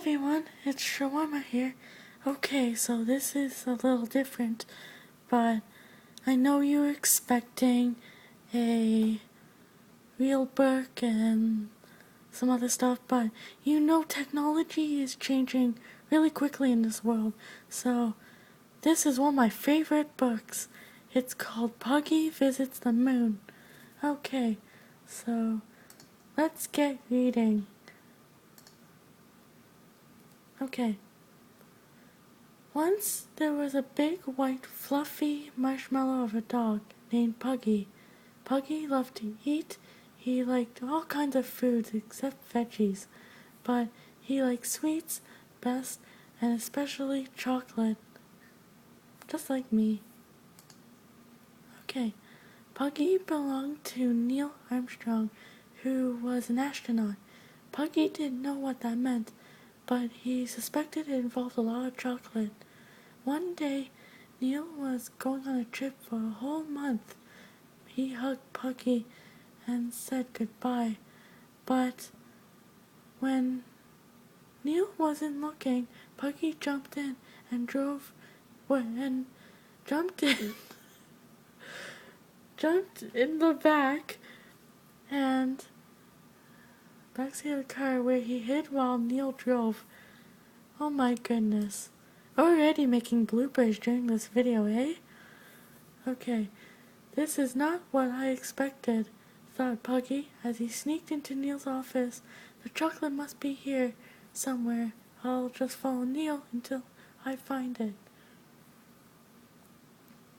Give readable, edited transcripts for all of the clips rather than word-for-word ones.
everyone, it's Shawarma here. Okay, so this is a little different, but I know you're expecting a real book and some other stuff, but technology is changing really quickly in this world. So this is one of my favorite books. It's called Puggy Visits the Moon. Okay, so let's get reading. Okay. Once there was a big white fluffy marshmallow of a dog named Puggy. Puggy loved to eat. He liked all kinds of foods except veggies, but he liked sweets best and especially chocolate, just like me. Okay, Puggy belonged to Neil Armstrong, who was an astronaut. Puggy didn't know what that meant, but he suspected it involved a lot of chocolate. One day, Neil was going on a trip for a whole month. He hugged Puggy and said goodbye, but when Neil wasn't looking, Puggy jumped in and jumped in, jumped in the backseat of the car where he hid while Neil drove. Oh my goodness. Already making bloopers during this video, eh? Okay, this is not what I expected, thought Puggy as he sneaked into Neil's office. The chocolate must be here somewhere. I'll just follow Neil until I find it.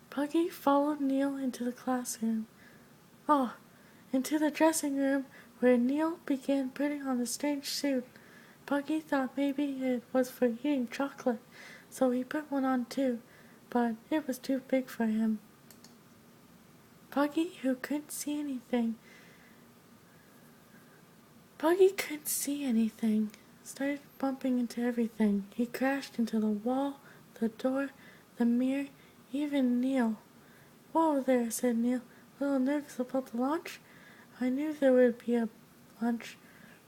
Puggy followed Neil into the classroom. Into the dressing room where Neil began putting on the strange suit. Puggy thought maybe it was for eating chocolate, so he put one on too, but it was too big for him. Puggy couldn't see anything, started bumping into everything. He crashed into the wall, the door, the mirror, even Neil. Whoa there, said Neil, a little nervous about the launch? I knew there would be a lunch,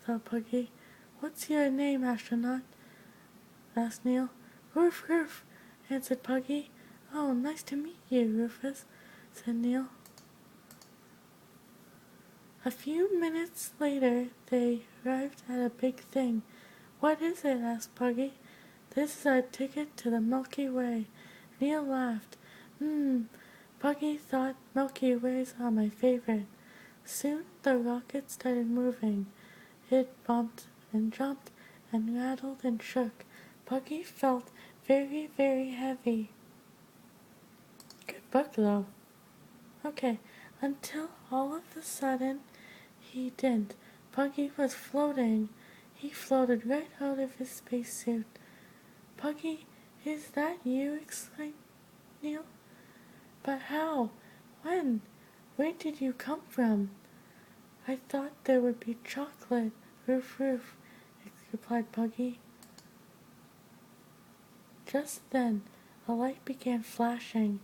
thought Puggy. What's your name, astronaut? Asked Neil. Roof, Roof, answered Puggy. Oh, nice to meet you, Rufus, said Neil. A few minutes later, they arrived at a big thing. What is it? Asked Puggy. This is our ticket to the Milky Way. Neil laughed. Puggy thought Milky Ways are my favorite. Soon the rocket started moving. It bumped and jumped and rattled and shook. Puggy felt very, very heavy. Good book, though. Okay, until all of a sudden, he didn't. Puggy was floating. He floated right out of his spacesuit. Puggy, is that you? Exclaimed Neil. But how? When? Where did you come from? I thought there would be chocolate. Roof, Roof, replied Puggy. Just then, a light began flashing.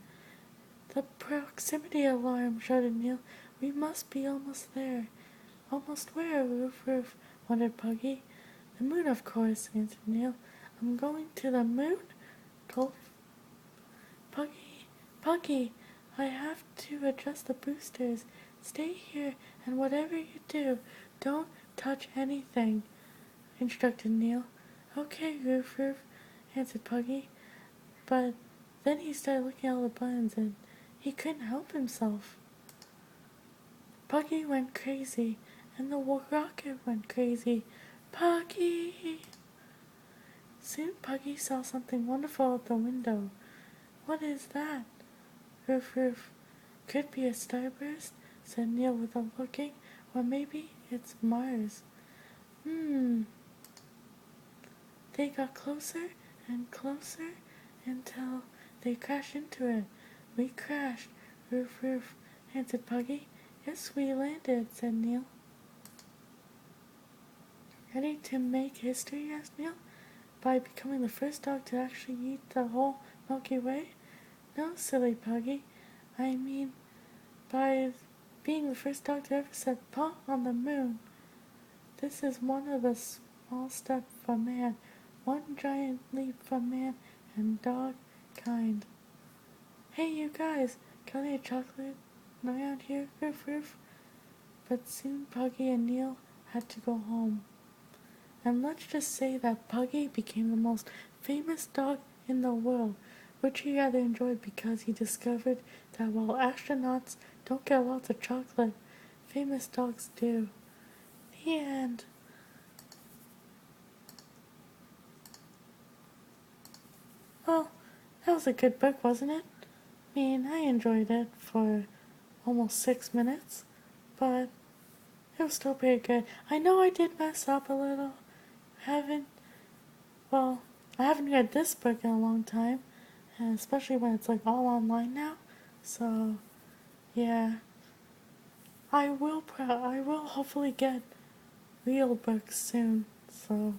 The proximity alarm, shouted Neil. We must be almost there. Almost where, Roof, Roof, wondered Puggy. The moon, of course, answered Neil. I'm going to the moon? Told Puggy, I have to adjust the boosters. Stay here, and whatever you do, don't touch anything, instructed Neil. Okay, Roof, Roof, answered Puggy. But then he started looking at all the buttons, and he couldn't help himself. Puggy went crazy, and the rocket went crazy. Puggy! Soon Puggy saw something wonderful out the window. What is that? Roof, Roof. Could be a starburst, said Neil without looking, or maybe it's Mars. They got closer and closer until they crashed into it. We crashed, Roof, Roof, answered Puggy. Yes, we landed, said Neil. Ready to make history? Asked Neil. By becoming the first dog to actually eat the whole Milky Way? No, silly Puggy. I mean, by being the first dog to ever set paw on the moon. This is one of the small steps for man, one giant leap from man and dog kind. Hey, you guys, can I get chocolate around here? Roof, roof. But soon Puggy and Neil had to go home. And let's just say that Puggy became the most famous dog in the world, which he rather enjoyed because he discovered that while astronauts don't get lots of chocolate, famous dogs do. The end. Well, that was a good book, wasn't it? I mean, I enjoyed it for almost 6 minutes, but it was still pretty good. I know I did mess up a little. Haven't, well, I haven't read this book in a long time, and especially when it's like all online now. So, yeah, I will hopefully get real books soon. So,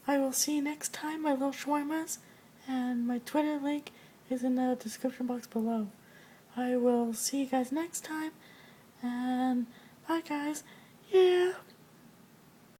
I will see you next time, my little shawarmas, and my Twitter link is in the description box below. I will see you guys next time, and bye guys. Yeah.